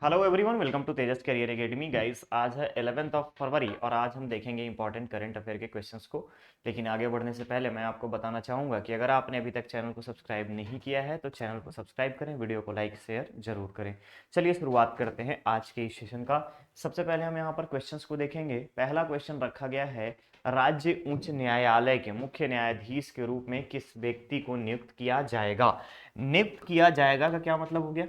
Hello everyone, welcome to Tejas career academy. Guys, आज है 11th of February और आज हम देखेंगे इंपॉर्टेंट करंट अफेयर के क्वेश्चंस को। लेकिन आगे बढ़ने से पहले मैं आपको बताना चाहूँगा कि अगर आपने अभी तक चैनल को सब्सक्राइब नहीं किया है तो चैनल को सब्सक्राइब करें, वीडियो को लाइक शेयर जरूर करें। चलिए शुरुआत करते हैं आज के इस सेशन का। सबसे पहले हम यहाँ पर क्वेश्चंस को देखेंगे। पहला क्वेश्चन रखा गया है, राज्य उच्च न्यायालय के मुख्य न्यायाधीश के रूप में किस व्यक्ति को नियुक्त किया जाएगा। नियुक्त किया जाएगा का क्या मतलब हो गया,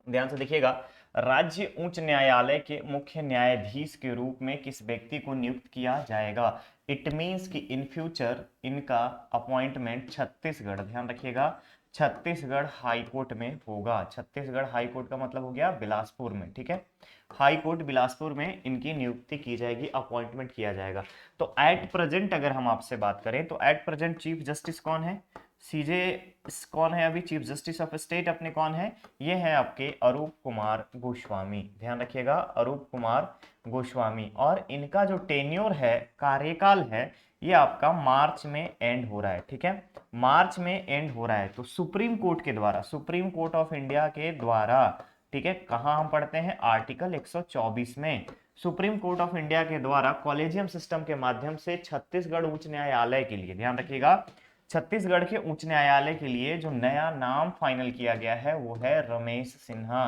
ध्यान से देखिएगा। राज्य उच्च न्यायालय के मुख्य न्यायाधीश के रूप में किस व्यक्ति को नियुक्त किया जाएगा। इट मीन्स कि इन फ्यूचर इनका अपॉइंटमेंट छत्तीसगढ़, ध्यान रखिएगा, छत्तीसगढ़ हाई कोर्ट में होगा। छत्तीसगढ़ हाई कोर्ट का मतलब हो गया बिलासपुर में, ठीक है। हाई कोर्ट बिलासपुर में इनकी नियुक्ति की जाएगी, अपॉइंटमेंट किया जाएगा। तो एट प्रेजेंट अगर हम आपसे बात करें तो एट प्रेजेंट चीफ जस्टिस कौन है, सीजे कौन है, अभी चीफ जस्टिस ऑफ स्टेट अपने कौन है, ये है आपके अरूप कुमार गोस्वामी। ध्यान रखिएगा, अरूप कुमार गोस्वामी। और इनका जो टेन्योर है, कार्यकाल है, ये आपका मार्च में एंड हो रहा है, ठीक है। मार्च में एंड हो रहा है। तो सुप्रीम कोर्ट के द्वारा, सुप्रीम कोर्ट ऑफ इंडिया के द्वारा, ठीक है, कहां हम पढ़ते हैं, आर्टिकल 124 में सुप्रीम कोर्ट ऑफ इंडिया के द्वारा कॉलेजियम सिस्टम के माध्यम से छत्तीसगढ़ उच्च न्यायालय के लिए, ध्यान रखिएगा, छत्तीसगढ़ के उच्च न्यायालय के लिए जो नया नाम फाइनल किया गया है वो है रमेश सिन्हा।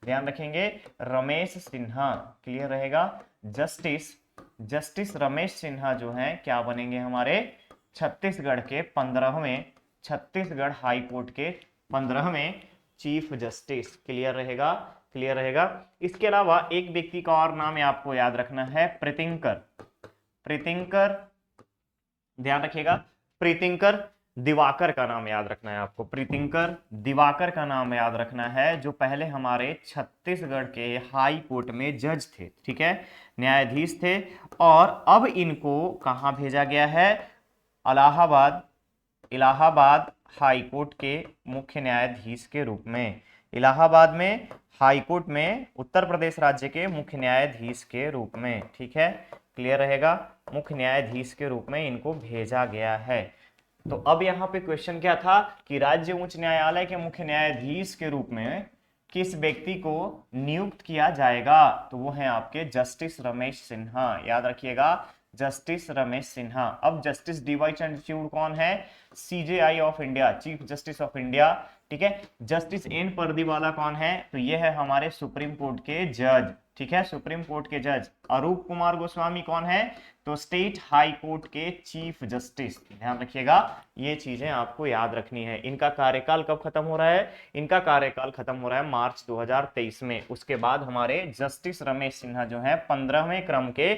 ध्यान रखेंगे, रमेश सिन्हा, क्लियर रहेगा। जस्टिस जस्टिस रमेश सिन्हा जो है क्या बनेंगे, हमारे छत्तीसगढ़ के 15वें, छत्तीसगढ़ हाई कोर्ट के 15वें चीफ जस्टिस। क्लियर रहेगा, क्लियर रहेगा। इसके अलावा एक व्यक्ति का और नाम आपको याद रखना है, प्रीतिंकर। प्रीतिंकर, ध्यान रखिएगा, प्रीतिंकर दिवाकर का नाम याद रखना है आपको। प्रीतिंकर दिवाकर का नाम याद रखना है, जो पहले हमारे छत्तीसगढ़ के हाई कोर्ट में जज थे, ठीक है, न्यायाधीश थे। और अब इनको कहां भेजा गया है, इलाहाबाद, इलाहाबाद हाई कोर्ट के मुख्य न्यायाधीश के रूप में। इलाहाबाद में हाई कोर्ट में उत्तर प्रदेश राज्य के मुख्य न्यायाधीश के रूप में, ठीक है, क्लियर रहेगा। मुख्य न्यायाधीश के रूप में इनको भेजा गया है। तो अब यहाँ पे क्वेश्चन क्या था कि राज्य उच्च न्यायालय के मुख्य न्यायाधीश के रूप में किस व्यक्ति को नियुक्त किया जाएगा, तो वो है आपके जस्टिस रमेश सिन्हा। याद रखिएगा, जस्टिस रमेश सिन्हा। अब जस्टिस डीवाई चंद्रचूड़ कौन है, CJI of India, chief justice of India, ठीक है। जस्टिस एन परदीवाला कौन है, तो ये है हमारे सुप्रीम कोर्ट के जज, ठीक है, सुप्रीम कोर्ट के जज। अरूप कुमार गोस्वामी कौन है, तो स्टेट हाई कोर्ट के चीफ जस्टिस। ध्यान रखिएगा, ये चीजें आपको याद रखनी है। इनका कार्यकाल कब खत्म हो रहा है, इनका कार्यकाल खत्म हो रहा है मार्च 2023 में। उसके बाद हमारे जस्टिस रमेश सिन्हा जो है 15वें क्रम के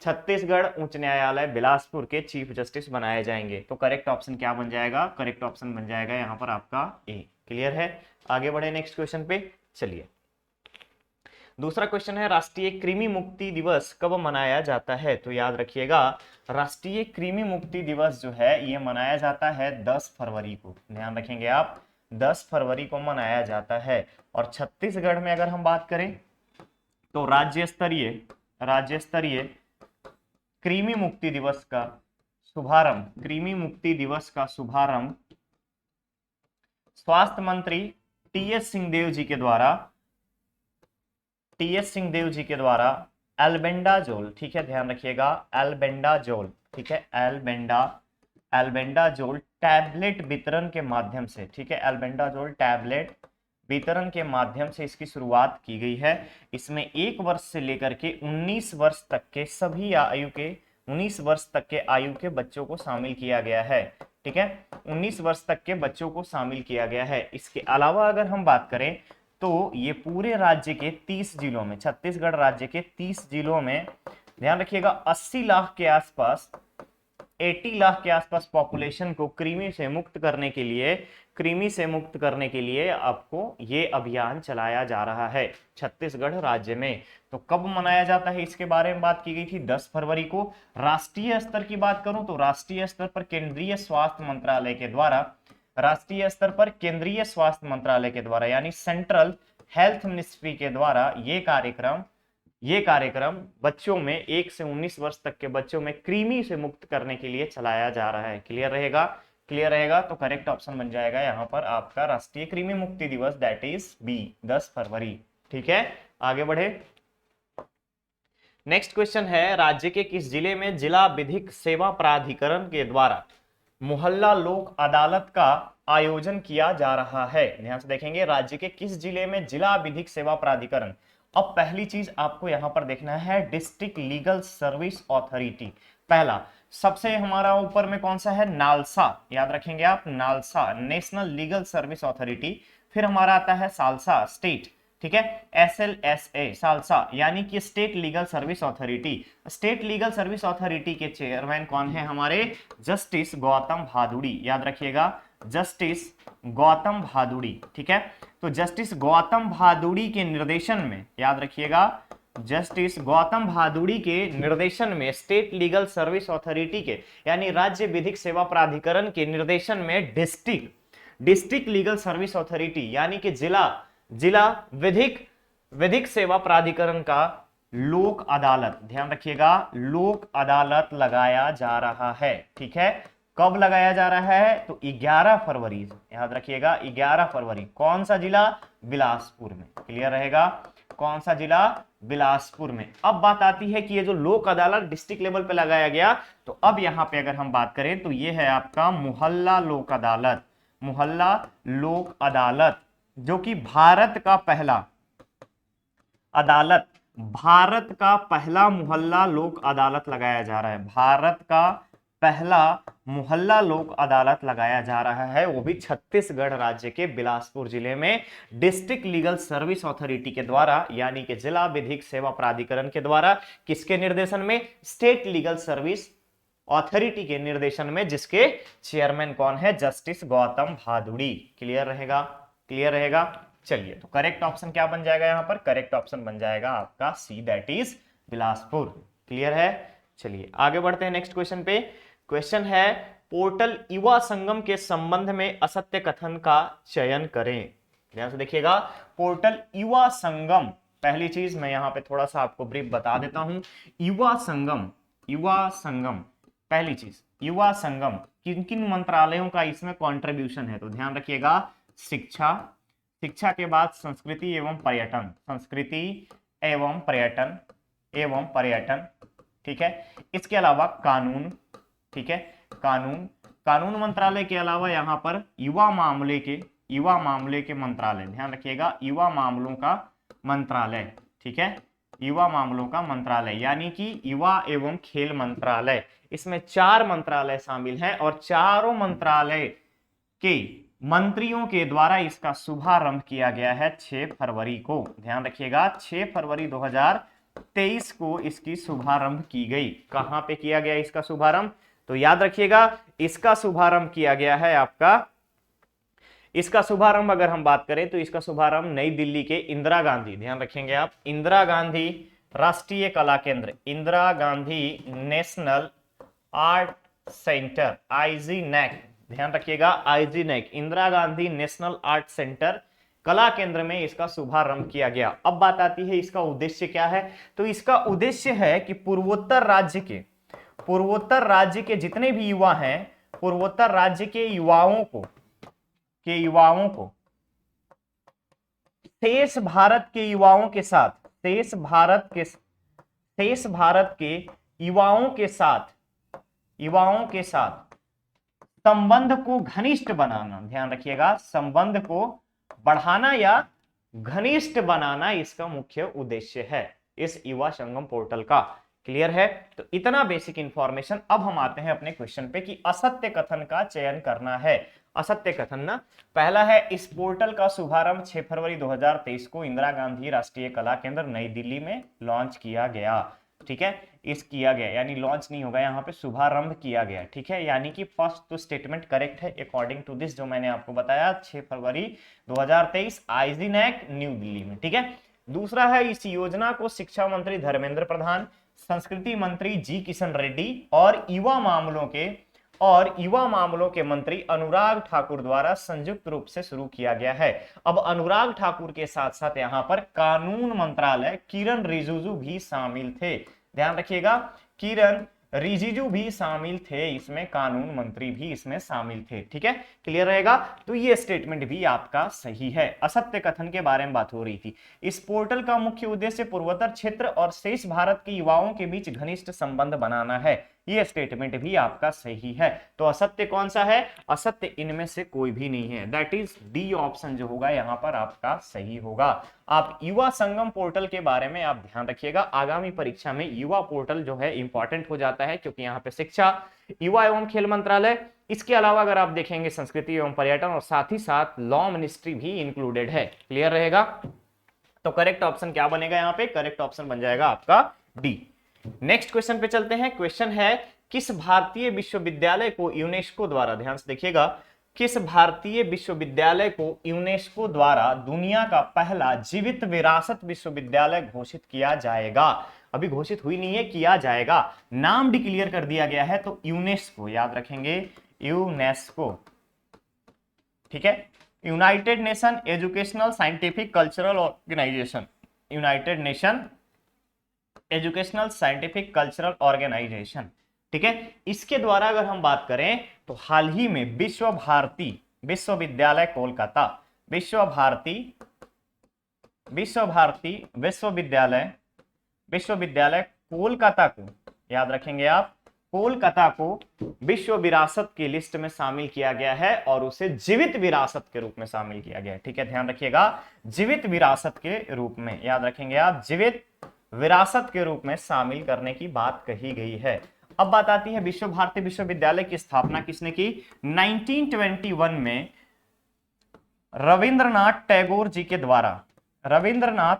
छत्तीसगढ़ उच्च न्यायालय बिलासपुर के चीफ जस्टिस बनाए जाएंगे। तो करेक्ट ऑप्शन क्या बन जाएगा, करेक्ट ऑप्शन बन जाएगा यहाँ पर आपका ए। क्लियर है, आगे बढ़े नेक्स्ट क्वेश्चन पे। चलिए, दूसरा क्वेश्चन है, राष्ट्रीय कृमि मुक्ति दिवस कब मनाया जाता है। तो याद रखिएगा, राष्ट्रीय कृमि मुक्ति दिवस जो है ये मनाया जाता है 10 फरवरी को। ध्यान रखेंगे आप, 10 फरवरी को मनाया जाता है। और छत्तीसगढ़ में अगर हम बात करें तो राज्य स्तरीय कृमि मुक्ति दिवस का शुभारंभ, कृमि मुक्ति दिवस का शुभारंभ स्वास्थ्य मंत्री टीएस सिंहदेव जी के द्वारा, टीएस सिंहदेव जी के द्वारा एल्बेंडाजोल, ठीक है, ध्यान रखिएगा, एल्बेंडाजोल, ठीक है, एल्बेंडाजोल टैबलेट वितरण के माध्यम से, ठीक है, एल्बेंडाजोल टैबलेट वितरण के माध्यम से इसकी शुरुआत की गई है। इसमें 1 वर्ष से लेकर के 19 वर्ष तक के सभी आयु के, 19 वर्ष तक के आयु के बच्चों को शामिल किया गया है, ठीक है, 19 वर्ष तक के बच्चों को शामिल किया गया है। इसके अलावा अगर हम बात करें तो ये पूरे राज्य के 30 जिलों में, छत्तीसगढ़ राज्य के 30 जिलों में, ध्यान रखिएगा, 80 लाख के आसपास, 80 लाख के आसपास पॉपुलेशन को कृमि से मुक्त करने के लिए, कृमि से मुक्त करने के लिए आपको ये अभियान चलाया जा रहा है छत्तीसगढ़ राज्य में। तो कब मनाया जाता है इसके बारे में बात की गई थी, 10 फरवरी को। राष्ट्रीय स्तर की बात करूं तो राष्ट्रीय स्तर पर केंद्रीय स्वास्थ्य मंत्रालय के द्वारा, राष्ट्रीय स्तर पर केंद्रीय स्वास्थ्य मंत्रालय के द्वारा यानी सेंट्रल हेल्थ मिनिस्ट्री के द्वारा ये कार्यक्रम बच्चों में 1 से 19 वर्ष तक के बच्चों में कृमि से मुक्त करने के लिए चलाया जा रहा है। क्लियर रहेगा, क्लियर रहेगा। तो करेक्ट ऑप्शन बन जाएगा यहाँ पर आपका राष्ट्रीय कृमि मुक्ति दिवस, दैट इज बी, 10 फरवरी। ठीक है, आगे बढ़े। नेक्स्ट क्वेश्चन है, राज्य के किस जिले में जिला विधिक सेवा प्राधिकरण के द्वारा मोहल्ला लोक अदालत का आयोजन किया जा रहा है? ध्यान से देखेंगे, राज्य के किस जिले में जिला विधिक सेवा प्राधिकरण। अब पहली चीज आपको यहां पर देखना है डिस्ट्रिक्ट लीगल सर्विस अथॉरिटी। पहला सबसे हमारा ऊपर में कौन सा है, नालसा, याद रखेंगे आप, NALSA national legal service authority. फिर हमारा आता है सालसा स्टेट, ठीक है, SLSA सालसा यानी कि state legal service authority. State legal service authority के चेयरमैन कौन है हमारे, जस्टिस गौतम भादुड़ी, याद रखिएगा, जस्टिस गौतम भादुड़ी, ठीक है। तो जस्टिस गौतम भादुड़ी के निर्देशन में, याद रखिएगा, जस्टिस गौतम भादुड़ी के निर्देशन में स्टेट लीगल सर्विस अथॉरिटी के यानी राज्य विधिक सेवा प्राधिकरण के निर्देशन में डिस्ट्रिक्ट लीगल सर्विस अथॉरिटी यानी कि जिला विधिक सेवा प्राधिकरण का लोक अदालत, ध्यान रखिएगा, लोक अदालत लगाया जा रहा है, ठीक है। कब लगाया जा रहा है, तो 11 फरवरी, याद रखिएगा 11 फरवरी। कौन सा जिला, बिलासपुर में, क्लियर रहेगा, कौन सा जिला, बिलासपुर में। अब बात आती है कि ये जो लोक अदालत डिस्ट्रिक्ट लेवल पे लगाया गया, तो अब यहां पे अगर हम बात करें तो ये है आपका मोहल्ला लोक अदालत, मोहल्ला लोक अदालत, जो कि भारत का पहला अदालत, भारत का पहला मोहल्ला लोक अदालत लगाया जा रहा है, भारत का पहला मोहल्ला लोक अदालत लगाया जा रहा है, वो भी छत्तीसगढ़ राज्य के बिलासपुर जिले में डिस्ट्रिक्ट लीगल सर्विस अथॉरिटी के द्वारा यानी कि जिला विधिक सेवा प्राधिकरण के द्वारा। किसके निर्देशन में, स्टेट लीगल सर्विस अथॉरिटी के निर्देशन में, जिसके चेयरमैन कौन है, जस्टिस गौतम भादुड़ी। क्लियर रहेगा, क्लियर रहेगा। चलिए, तो करेक्ट ऑप्शन क्या बन जाएगा यहां पर, करेक्ट ऑप्शन बन जाएगा आपका सी, दैट इज बिलासपुर। क्लियर है। चलिए आगे बढ़ते हैं नेक्स्ट क्वेश्चन पे। क्वेश्चन है, पोर्टल युवा संगम के संबंध में असत्य कथन का चयन करें। ध्यान से देखिएगा, पोर्टल युवा संगम, पहली चीज मैं यहां पे थोड़ा सा आपको ब्रीफ बता देता हूं। युवा संगम, पहली चीज, युवा संगम किन किन मंत्रालयों का इसमें कंट्रीब्यूशन है, तो ध्यान रखिएगा, शिक्षा के बाद संस्कृति एवं पर्यटन, ठीक है। इसके अलावा कानून, ठीक है, कानून मंत्रालय के अलावा यहां पर युवा मामले के मंत्रालय, ध्यान रखिएगा, युवा मामलों का मंत्रालय, ठीक है, युवा मामलों का मंत्रालय यानी कि युवा एवं खेल मंत्रालय। इसमें 4 मंत्रालय शामिल हैं और चारों मंत्रालय के मंत्रियों के द्वारा इसका शुभारंभ किया गया है 6 फरवरी को। ध्यान रखिएगा, 6 फरवरी 2023 को इसकी शुभारंभ की गई। कहां पे किया गया इसका शुभारंभ, तो याद रखिएगा, इसका शुभारंभ किया गया है आपका, इसका शुभारंभ अगर हम बात करें तो इसका शुभारंभ नई दिल्ली के इंदिरा गांधी, ध्यान रखेंगे आप, इंदिरा गांधी राष्ट्रीय कला केंद्र, Indira Gandhi national art centre, IG NAC, ध्यान रखिएगा, IG NAC, Indira Gandhi national art centre कला केंद्र में इसका शुभारंभ किया गया। अब बात आती है इसका उद्देश्य क्या है, तो इसका उद्देश्य है कि पूर्वोत्तर राज्य के जितने भी युवा हैं, पूर्वोत्तर राज्य के युवाओं को शेष भारत के युवाओं के साथ, शेष भारत के युवाओं के साथ संबंध को घनिष्ठ बनाना, ध्यान रखिएगा, संबंध को बढ़ाना या घनिष्ठ बनाना इसका मुख्य उद्देश्य है इस युवा संगम पोर्टल का। क्लियर है। तो इतना बेसिक इंफॉर्मेशन। अब हम आते हैं अपने क्वेश्चन पे कि असत्य कथन का चयन करना है। असत्य कथन ना, पहला है, इस पोर्टल का शुभारंभ 6 फरवरी 2023 को इंदिरा गांधी राष्ट्रीय कला केंद्र नई दिल्ली में लॉन्च किया गया। ठीक है, इस किया गया यानी लॉन्च नहीं होगा, यहाँ पे शुभारंभ किया गया। ठीक है, यानी कि फर्स्ट तो स्टेटमेंट करेक्ट है अकॉर्डिंग टू दिस, जो मैंने आपको बताया 6 फरवरी 2023 IG NAC न्यू दिल्ली में। ठीक है, दूसरा है, इस योजना को शिक्षा मंत्री धर्मेंद्र प्रधान, संस्कृति मंत्री जी किशन रेड्डी और युवा मामलों के मंत्री अनुराग ठाकुर द्वारा संयुक्त रूप से शुरू किया गया है। अब अनुराग ठाकुर के साथ साथ यहाँ पर कानून मंत्रालय किरण रिजिजू भी शामिल थे। ध्यान रखिएगा, किरण रिजिजू भी शामिल थे इसमें, कानून मंत्री भी इसमें शामिल थे। ठीक है, क्लियर रहेगा। तो ये स्टेटमेंट भी आपका सही है। असत्य कथन के बारे में बात हो रही थी। इस पोर्टल का मुख्य उद्देश्य पूर्वोत्तर क्षेत्र और शेष भारत के युवाओं के बीच घनिष्ठ संबंध बनाना है। ये स्टेटमेंट भी आपका सही है। तो असत्य कौन सा है? असत्य इनमें से कोई भी नहीं है। दैट इज डी ऑप्शन जो होगा यहां पर आपका सही होगा। आप युवा संगम पोर्टल के बारे में आप ध्यान रखिएगा, आगामी परीक्षा में युवा पोर्टल जो है इंपॉर्टेंट हो जाता है, क्योंकि यहाँ पे शिक्षा, युवा एवं खेल मंत्रालय, इसके अलावा अगर आप देखेंगे संस्कृति एवं पर्यटन, और साथ ही साथ लॉ मिनिस्ट्री भी इंक्लूडेड है। क्लियर रहेगा। तो करेक्ट ऑप्शन क्या बनेगा यहाँ पे? करेक्ट ऑप्शन बन जाएगा आपका डी। नेक्स्ट क्वेश्चन पे चलते हैं। क्वेश्चन है, किस भारतीय विश्वविद्यालय को यूनेस्को द्वारा, ध्यान से देखिएगा, किस भारतीय विश्वविद्यालय को यूनेस्को द्वारा दुनिया का पहला जीवित विरासत विश्वविद्यालय घोषित किया जाएगा? अभी घोषित हुई नहीं है, किया जाएगा। नाम डिक्लेयर कर दिया गया है, तो यूनेस्को, याद रखेंगे यूनेस्को। ठीक है, United Nation Educational Scientific Cultural Organisation, United Nation Educational Scientific Cultural Organisation. ठीक है, इसके द्वारा अगर हम बात करें तो हाल ही में विश्व भारती विश्वविद्यालय कोलकाता, विश्व भारती विश्वविद्यालय कोलकाता को, याद रखेंगे आप, कोलकाता को विश्व विरासत की लिस्ट में शामिल किया गया है और उसे जीवित विरासत के रूप में शामिल किया गया है। ठीक है, ध्यान रखिएगा, जीवित विरासत के रूप में, याद रखेंगे आप, जीवित विरासत के रूप में शामिल करने की बात कही गई है। अब बात आती है विश्व भारती विश्वविद्यालय की स्थापना किसने की? 1921 में रविंद्रनाथ टैगोर जी के द्वारा, रविंद्रनाथ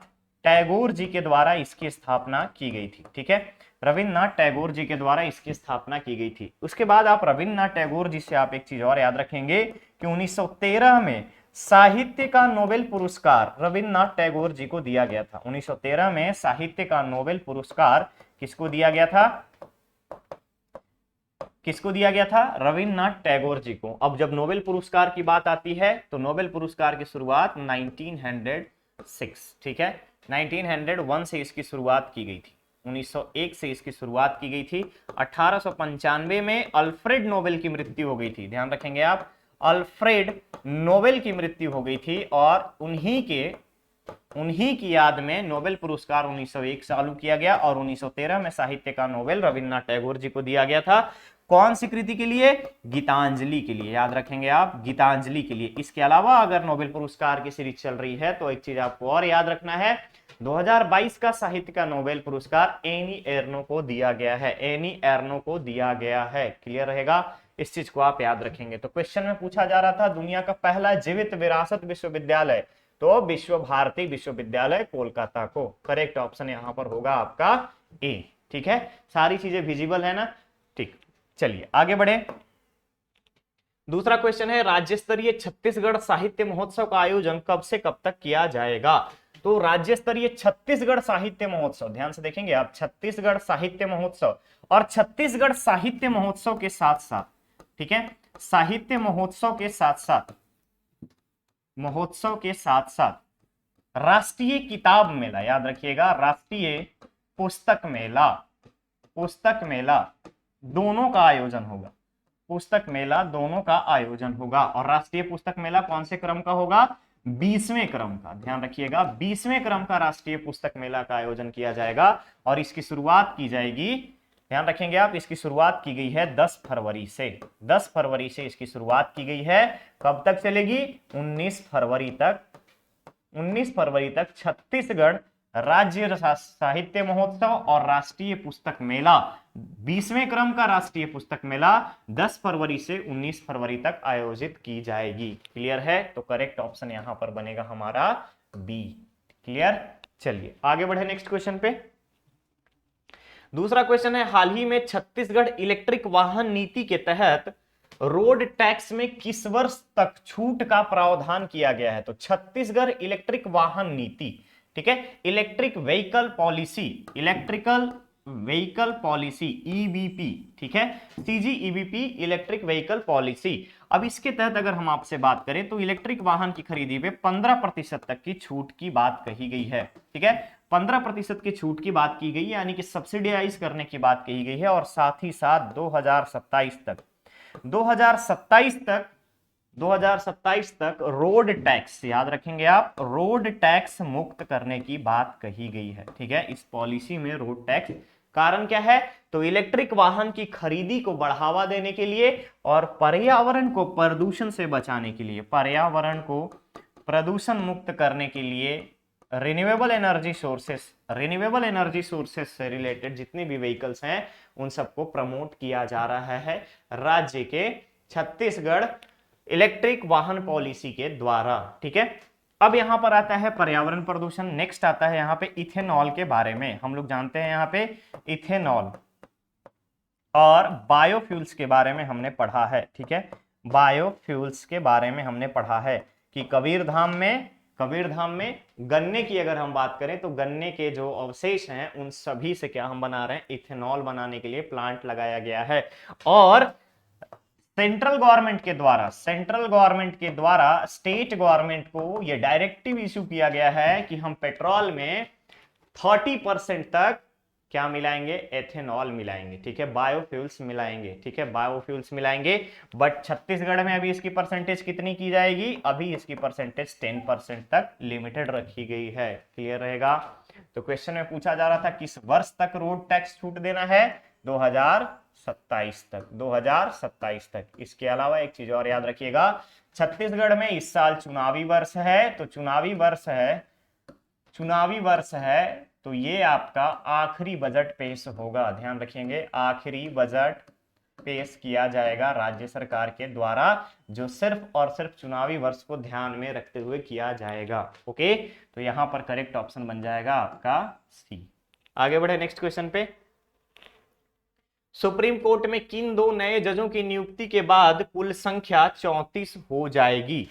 टैगोर जी के द्वारा इसकी स्थापना की गई थी। ठीक है, रविंद्रनाथ टैगोर जी के द्वारा इसकी स्थापना की गई थी। उसके बाद आप रविंद्रनाथ टैगोर जी से आप एक चीज और याद रखेंगे कि 1913 में साहित्य का नोबेल पुरस्कार रविंद्रनाथ टैगोर जी को दिया गया था। 1913 में साहित्य का नोबेल पुरस्कार किसको दिया गया था? किसको दिया गया था? रविंद्रनाथ टैगोर जी को। अब जब नोबेल पुरस्कार की बात आती है तो नोबेल पुरस्कार की शुरुआत 1906, ठीक है, 1901 से इसकी शुरुआत की गई थी, 1901 से इसकी शुरुआत की गई थी। 1895 में अल्फ्रेड नोबेल की मृत्यु हो गई थी, ध्यान रखेंगे आप, अल्फ्रेड नोबेल की मृत्यु हो गई थी और उन्हीं की याद में नोबेल पुरस्कार 1901 चालू किया गया और 1913 में साहित्य का नोबेल रविंद्रनाथ टैगोर जी को दिया गया था। कौन सी कृति के लिए? गीतांजलि के लिए, याद रखेंगे आप, गीतांजलि के लिए। इसके अलावा अगर नोबेल पुरस्कार की सीरीज चल रही है तो एक चीज आपको और याद रखना है, 2022 का साहित्य का नोबेल पुरस्कार एनी एर्नो को दिया गया है, एनी एर्नो को दिया गया है। क्लियर रहेगा, इस चीज को आप याद रखेंगे। तो क्वेश्चन में पूछा जा रहा था दुनिया का पहला जीवित विरासत विश्वविद्यालय, तो विश्व भारती विश्वविद्यालय कोलकाता को। करेक्ट ऑप्शन यहां पर होगा आपका ए। ठीक है, सारी चीजें विजिबल है ना? ठीक, चलिए आगे बढ़े। दूसरा क्वेश्चन है, राज्य स्तरीय छत्तीसगढ़ साहित्य महोत्सव का आयोजन कब से कब तक किया जाएगा? तो राज्य स्तरीय छत्तीसगढ़ साहित्य महोत्सव, ध्यान से देखेंगे आप, छत्तीसगढ़ साहित्य महोत्सव, और छत्तीसगढ़ साहित्य महोत्सव के साथ साथ, ठीक है, साहित्य महोत्सव के साथ साथ राष्ट्रीय किताब मेला, याद रखिएगा, राष्ट्रीय पुस्तक मेला दोनों का आयोजन होगा, पुस्तक मेला दोनों का आयोजन होगा। और राष्ट्रीय पुस्तक मेला कौन से क्रम का होगा? 20वें क्रम का, ध्यान रखिएगा, 20वें क्रम का राष्ट्रीय पुस्तक मेला का आयोजन किया जाएगा और इसकी शुरुआत की जाएगी, ध्यान रखेंगे आप, इसकी शुरुआत की गई है 10 फरवरी से, 10 फरवरी से इसकी शुरुआत की गई है। कब तक चलेगी? 19 फरवरी तक, 19 फरवरी तक छत्तीसगढ़ राज्य साहित्य महोत्सव और राष्ट्रीय पुस्तक मेला, 20वें क्रम का राष्ट्रीय पुस्तक मेला 10 फरवरी से 19 फरवरी तक आयोजित की जाएगी। क्लियर है? तो करेक्ट ऑप्शन यहां पर बनेगा हमारा बी। क्लियर? चलिए आगे बढ़े नेक्स्ट क्वेश्चन पे। दूसरा क्वेश्चन है, हाल ही में छत्तीसगढ़ इलेक्ट्रिक वाहन नीति के तहत रोड टैक्स में किस वर्ष तक छूट का प्रावधान किया गया है? तो छत्तीसगढ़ इलेक्ट्रिक वाहन नीति, ठीक है, इलेक्ट्रिक व्हीकल पॉलिसी ईवीपी, ठीक है, सीजीईवीपी इलेक्ट्रिक व्हीकल पॉलिसी। अब इसके तहत अगर हम आपसे बात करें तो इलेक्ट्रिक वाहन की खरीदी पे 15% तक की छूट की बात कही गई है। ठीक है, 15% की छूट की बात की गई, यानी कि सब्सिडाइज करने की बात कही गई है। और साथ ही साथ 2027 तक 2027 तक रोड टैक्स, याद रखेंगे आप, रोड टैक्स मुक्त करने की बात कही गई है। ठीक है, इस पॉलिसी में रोड टैक्स, कारण क्या है, तो इलेक्ट्रिक वाहन की खरीदी को बढ़ावा देने के लिए और पर्यावरण को प्रदूषण से बचाने के लिए, पर्यावरण को प्रदूषण मुक्त करने के लिए रिन्यूएबल एनर्जी सोर्सेस से रिलेटेड जितने भी व्हीकल्स हैं उन सबको प्रमोट किया जा रहा है राज्य के छत्तीसगढ़ इलेक्ट्रिक वाहन पॉलिसी के द्वारा। ठीक है, अब यहां पर आता है पर्यावरण प्रदूषण। नेक्स्ट आता है यहां पे इथेनॉल के बारे में। हम लोग जानते हैं यहां पे इथेनॉल और बायोफ्यूल्स के बारे में हमने पढ़ा है। ठीक है, बायोफ्यूल्स के बारे में हमने पढ़ा है कि कबीरधाम में गन्ने की अगर हम बात करें तो गन्ने के जो अवशेष हैं उन सभी से क्या हम बना रहे हैं, इथेनॉल बनाने के लिए प्लांट लगाया गया है। और सेंट्रल गवर्नमेंट के द्वारा स्टेट गवर्नमेंट को यह डायरेक्टिव इशू किया गया है कि हम पेट्रोल में 30% तक क्या मिलाएंगे, एथेनॉल मिलाएंगे। ठीक है, बायोफ्यूल्स मिलाएंगे। ठीक है, बायोफ्यूल्स मिलाएंगे। बट छत्तीसगढ़ में अभी इसकी परसेंटेज कितनी की जाएगी, अभी इसकी परसेंटेज 10% तक लिमिटेड रखी गई है। क्लियर रहेगा। तो क्वेश्चन में पूछा जा रहा था किस वर्ष तक रोड टैक्स छूट देना है, 2027 तक। इसके अलावा एक चीज और याद रखिएगा, छत्तीसगढ़ में इस साल चुनावी वर्ष है, तो चुनावी वर्ष है तो ये आपका आखिरी बजट पेश होगा। ध्यान रखेंगे, आखिरी बजट पेश किया जाएगा राज्य सरकार के द्वारा, जो सिर्फ और सिर्फ चुनावी वर्ष को ध्यान में रखते हुए किया जाएगा। ओके, तो यहां पर करेक्ट ऑप्शन बन जाएगा आपका सी। आगे बढ़े नेक्स्ट क्वेश्चन पे। सुप्रीम कोर्ट में किन 2 नए जजों की नियुक्ति के बाद कुल संख्या 34 हो जाएगी।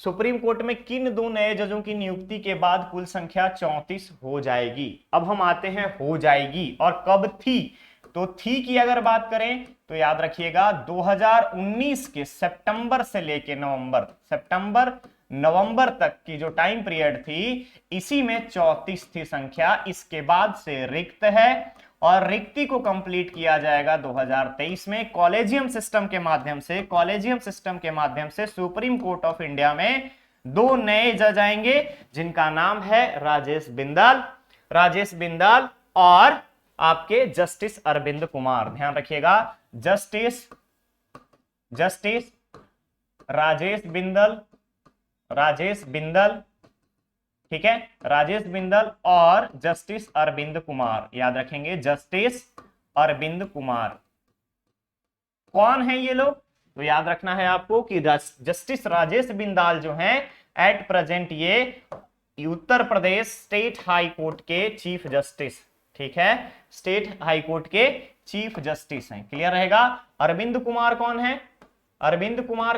सुप्रीम कोर्ट में किन 2 नए जजों की नियुक्ति के बाद कुल संख्या 34 हो जाएगी। अब हम आते हैं हो जाएगी और कब थी, तो थी की अगर बात करें तो याद रखिएगा 2019 के सितंबर से लेके नवंबर तक की जो टाइम पीरियड थी, इसी में 34 थी संख्या। इसके बाद से रिक्त है और रिक्ति को कंप्लीट किया जाएगा 2023 में कॉलेजियम सिस्टम के माध्यम से सुप्रीम कोर्ट ऑफ इंडिया में 2 नए जज आएंगे, जिनका नाम है राजेश बिंदाल और आपके जस्टिस अरविंद कुमार। ध्यान रखिएगा, जस्टिस राजेश बिंदल, ठीक है, राजेश बिंदल और जस्टिस अरविंद कुमार। याद रखेंगे, जस्टिस अरविंद कुमार। कौन है ये लोग, तो याद रखना है आपको कि जस्टिस राजेश बिंदाल जो हैं एट प्रेजेंट ये Uttar Pradesh state high court के चीफ जस्टिस, ठीक है, स्टेट हाई कोर्ट के चीफ जस्टिस हैं। क्लियर रहेगा। अरविंद कुमार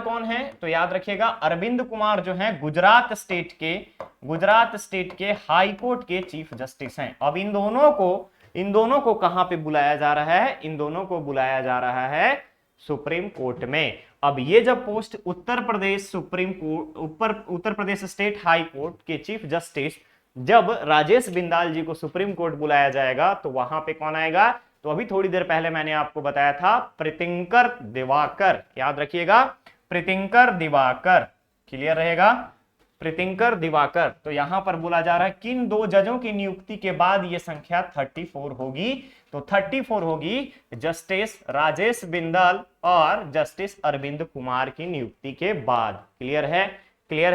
कौन है, तो याद रखिएगा अरविंद कुमार जो है गुजरात स्टेट के हाई कोर्ट के चीफ जस्टिस हैं। अब इन दोनों को कहां पे बुलाया जा रहा है, इन दोनों को बुलाया जा रहा है सुप्रीम कोर्ट में। अब ये जब post Uttar Pradesh state high court के चीफ जस्टिस, जब राजेश बिंदाल जी को सुप्रीम कोर्ट बुलाया जाएगा तो वहां पे कौन आएगा, तो अभी थोड़ी देर पहले मैंने आपको बताया था प्रीतिंकर दिवाकर। याद रखिएगा, प्रीतिंकर दिवाकर। क्लियर रहेगा, प्रीतिंकर दिवाकर। तो यहां पर बोला जा रहा है किन 2 जजों की नियुक्ति के बाद यह संख्या 34 होगी, तो 34 होगी जस्टिस राजेश बिंदल और जस्टिस अरविंद कुमार की नियुक्ति के बाद। क्लियर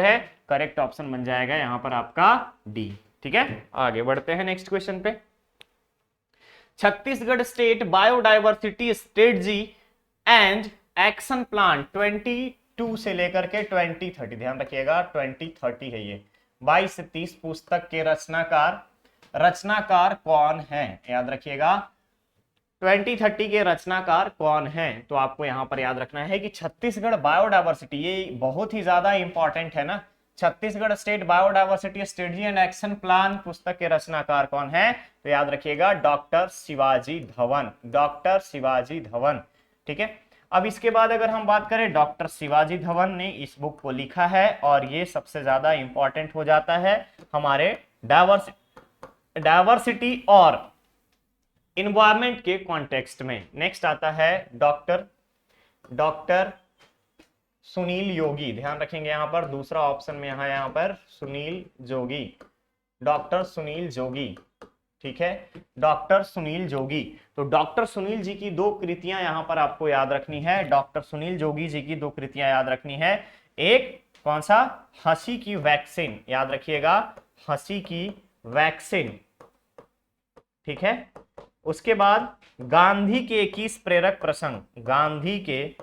है। करेक्ट ऑप्शन बन जाएगा यहां पर आपका डी। ठीक है, आगे बढ़ते हैं नेक्स्ट क्वेश्चन पे। Chhattisgarh state biodiversity strategy and action plan 22 से लेकर के 2030, ध्यान रखिएगा 2030 है ये, 22 से 30 पुस्तक के रचनाकार कौन है, याद रखिएगा 2030 के रचनाकार कौन है। तो आपको यहां पर याद रखना है कि छत्तीसगढ़ बायोडायवर्सिटी, ये बहुत ही ज्यादा इंपॉर्टेंट है ना, Chhattisgarh state biodiversity strategy and action plan पुस्तक के रचनाकार कौन है, तो याद रखिएगा डॉक्टर शिवाजी धवन। ठीक है, अब इसके बाद अगर हम बात करें, डॉक्टर शिवाजी धवन ने इस बुक को लिखा है और ये सबसे ज्यादा इंपॉर्टेंट हो जाता है हमारे डायवर्सिटी और इन्वायरमेंट के कॉन्टेक्स्ट में। नेक्स्ट आता है डॉक्टर सुनील योगी, ध्यान रखेंगे यहां पर दूसरा ऑप्शन में यहां पर सुनील जोगी, डॉक्टर सुनील जोगी, ठीक है, डॉक्टर सुनील जोगी। तो डॉक्टर सुनील जी की दो कृतियां यहां पर आपको याद रखनी है, डॉक्टर सुनील जोगी जी की दो कृतियां याद रखनी है। एक कौन सा, हंसी की वैक्सीन, याद रखिएगा, हंसी की वैक्सीन, ठीक है। उसके बाद गांधी के 21 प्रेरक प्रसंग, गांधी के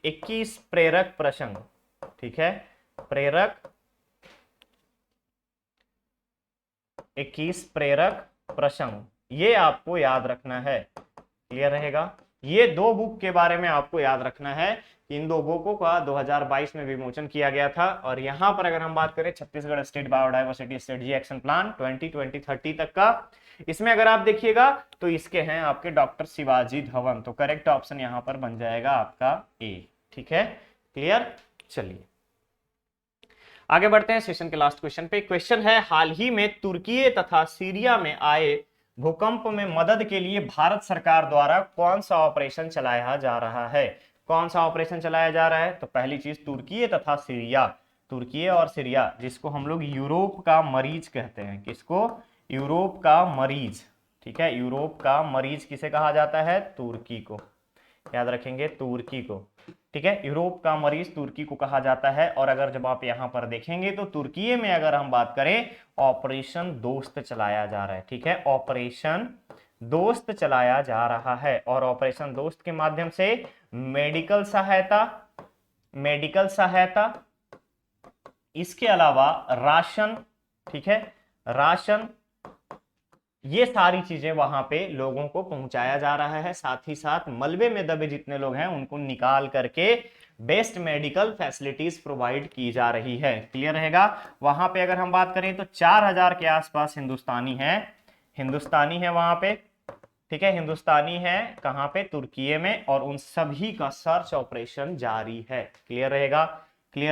21 प्रेरक प्रसंग, ठीक है, प्रेरक 21 प्रेरक प्रसंग, ये आपको याद रखना है। क्लियर रहेगा। ये दो बुक के बारे में आपको याद रखना है। इन दो बुकों का 2022 में विमोचन किया गया था। और यहां पर अगर हम बात करें Chhattisgarh state biodiversity strategy action plan 2020-30 तक का, इसमें अगर आप देखिएगा तो इसके हैं आपके डॉक्टर शिवाजी धवन। तो करेक्ट ऑप्शन यहां पर बन जाएगा आपका ए, ठीक है। क्लियर, चलिए आगे बढ़ते हैं सेशन के लास्ट क्वेश्चन पे। क्वेश्चन है, हाल ही में तुर्की तथा सीरिया में आए भूकंप में मदद के लिए भारत सरकार द्वारा कौन सा ऑपरेशन चलाया जा रहा है? कौन सा ऑपरेशन चलाया जा रहा है? तो पहली चीज तुर्की तथा सीरिया, तुर्की और सीरिया, जिसको हम लोग यूरोप का मरीज कहते हैं। किसको? यूरोप का मरीज, ठीक है। यूरोप का मरीज किसे कहा जाता है? तुर्की को, याद रखेंगे, तुर्की को, ठीक है। यूरोप का मरीज तुर्की को कहा जाता है। और अगर जब आप यहां पर देखेंगे तो तुर्की में अगर हम बात करें, ऑपरेशन दोस्त चलाया जा रहा है, ठीक है, ऑपरेशन दोस्त चलाया जा रहा है। और ऑपरेशन दोस्त के माध्यम से मेडिकल सहायता, इसके अलावा राशन, ठीक है, राशन, ये सारी चीजें वहां पे लोगों को पहुंचाया जा रहा है। साथ ही साथ मलबे में दबे जितने लोग हैं उनको निकाल करके बेस्ट मेडिकल फैसिलिटीज प्रोवाइड की जा रही है। क्लियर रहेगा। वहां पे अगर हम बात करें तो 4000 के आसपास हिंदुस्तानी है वहां पे, ठीक है, हिंदुस्तानी है कहां पे? तुर्की में। और उन सभी का सर्च ऑपरेशन जारी है। क्लियर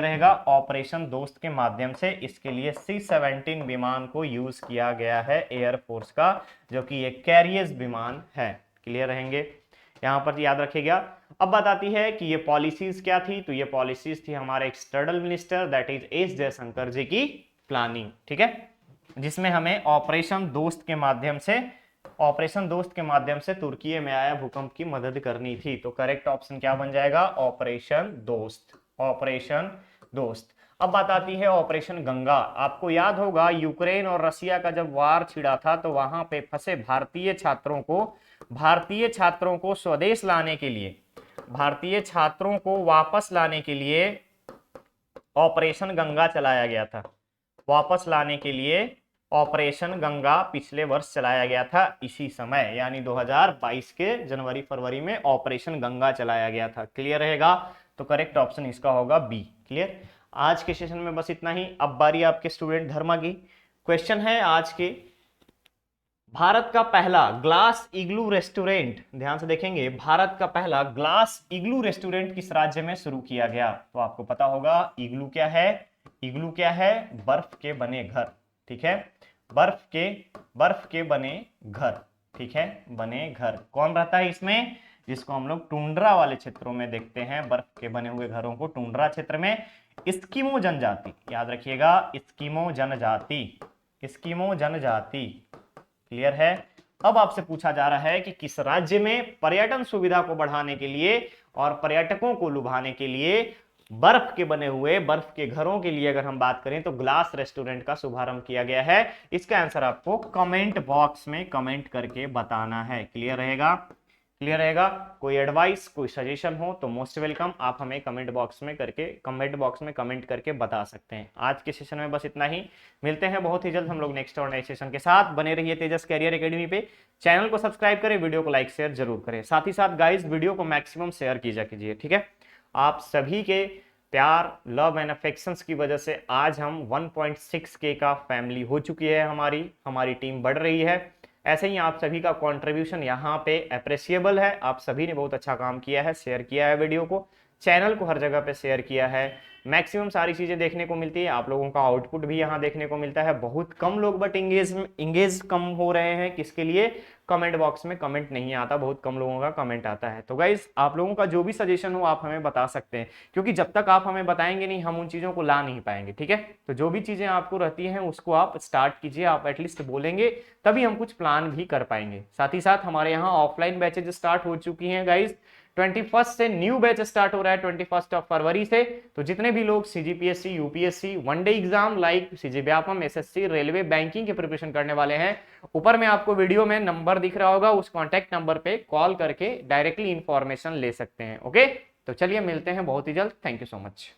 रहेगा। ऑपरेशन दोस्त के माध्यम से इसके लिए C-17 विमान को यूज किया गया है एयरफोर्स का, जो कि एक कैरियर्स विमान है। क्लियर रहेंगे, यहां पर याद रखिएगा। अब बात आती है कि ये पॉलिसीज क्या थी। तो ये पॉलिसीज थी हमारे external minister that is S Jaishankar ji की प्लानिंग, ठीक है, जिसमें हमें ऑपरेशन दोस्त के माध्यम से तुर्की में आया भूकंप की मदद करनी थी। तो करेक्ट ऑप्शन क्या बन जाएगा? ऑपरेशन दोस्त, ऑपरेशन दोस्त। अब बात आती है ऑपरेशन गंगा। आपको याद होगा यूक्रेन और रशिया का जब वार छिड़ा था तो वहां पे फंसे भारतीय छात्रों को स्वदेश लाने के लिए, भारतीय छात्रों को वापस लाने के लिए ऑपरेशन गंगा चलाया गया था। वापस लाने के लिए ऑपरेशन गंगा पिछले वर्ष चलाया गया था इसी समय, यानी 2022 के जनवरी फरवरी में ऑपरेशन गंगा चलाया गया था। क्लियर रहेगा। तो करेक्ट ऑप्शन इसका होगा बी। क्लियर। आज के सेशन में बस इतना ही। अब बारी आपके स्टूडेंट धर्मा की। क्वेश्चन है आज के, भारत का पहला ग्लास इग्लू रेस्टोरेंट, ध्यान से देखेंगे, भारत का पहला ग्लास इग्लू रेस्टोरेंट किस राज्य में शुरू किया गया? तो आपको पता होगा इग्लू क्या है। इग्लू क्या है? बर्फ के बने घर, ठीक है, बर्फ के बने घर, ठीक है, बने घर। कौन रहता है इसमें? जिसको हम लोग टुंड्रा वाले क्षेत्रों में देखते हैं, बर्फ के बने हुए घरों को टुंड्रा क्षेत्र में। एस्किमो जनजाति, याद रखिएगा, एस्किमो जनजाति। क्लियर है। अब आपसे पूछा जा रहा है कि किस राज्य में पर्यटन सुविधा को बढ़ाने के लिए और पर्यटकों को लुभाने के लिए बर्फ के बने हुए, बर्फ के घरों के लिए अगर हम बात करें तो ग्लास रेस्टोरेंट का शुभारंभ किया गया है। इसका आंसर आपको कमेंट बॉक्स में कमेंट करके बताना है। क्लियर रहेगा। कोई एडवाइस, कोई सजेशन हो तो मोस्ट वेलकम, आप हमें कमेंट बॉक्स में कमेंट करके बता सकते हैं। आज के सेशन में बस इतना ही। मिलते हैं बहुत ही जल्द हम लोग नेक्स्ट और नए सेशन के साथ। बने रहिए तेजस कैरियर एकेडमी पे। चैनल को सब्सक्राइब करें, वीडियो को लाइक शेयर जरूर करें। साथ ही साथ गाइस वीडियो को मैक्सिमम शेयर कीजिए, ठीक है। आप सभी के प्यार, लव एंड अफेक्शंस की वजह से आज हम 1.6K का फैमिली हो चुकी है। हमारी टीम बढ़ रही है। ऐसे ही आप सभी का कंट्रीब्यूशन यहाँ पे अप्रिशिएबल है। आप सभी ने बहुत अच्छा काम किया है, शेयर किया है वीडियो को, चैनल को हर जगह पे शेयर किया है। मैक्सिमम सारी चीजें देखने को मिलती है, आप लोगों का आउटपुट भी यहाँ देखने को मिलता है। बहुत कम लोग बट इंगेज कम हो रहे हैं, किसके लिए? कमेंट बॉक्स में कमेंट नहीं आता, बहुत कम लोगों का कमेंट आता है। तो गाइज आप लोगों का जो भी सजेशन हो आप हमें बता सकते हैं, क्योंकि जब तक आप हमें बताएंगे नहीं हम उन चीजों को ला नहीं पाएंगे, ठीक है? तो जो भी चीजें आपको रहती हैं उसको आप स्टार्ट कीजिए, आप एटलीस्ट बोलेंगे तभी हम कुछ प्लान भी कर पाएंगे। साथ ही साथ हमारे यहाँ ऑफलाइन बैचेज स्टार्ट हो चुकी हैं गाइज, 21 से न्यू बैच स्टार्ट हो रहा है 21 फरवरी से। तो जितने भी लोग CGPSC, UPSC, one day exam like CG Vyapam, SSC, railway, banking के प्रिपरेशन करने वाले हैं, ऊपर में आपको वीडियो में नंबर दिख रहा होगा, उस कॉन्टैक्ट नंबर पे कॉल करके डायरेक्टली इंफॉर्मेशन ले सकते हैं। ओके, तो चलिए मिलते हैं बहुत ही जल्द। Thank you so much.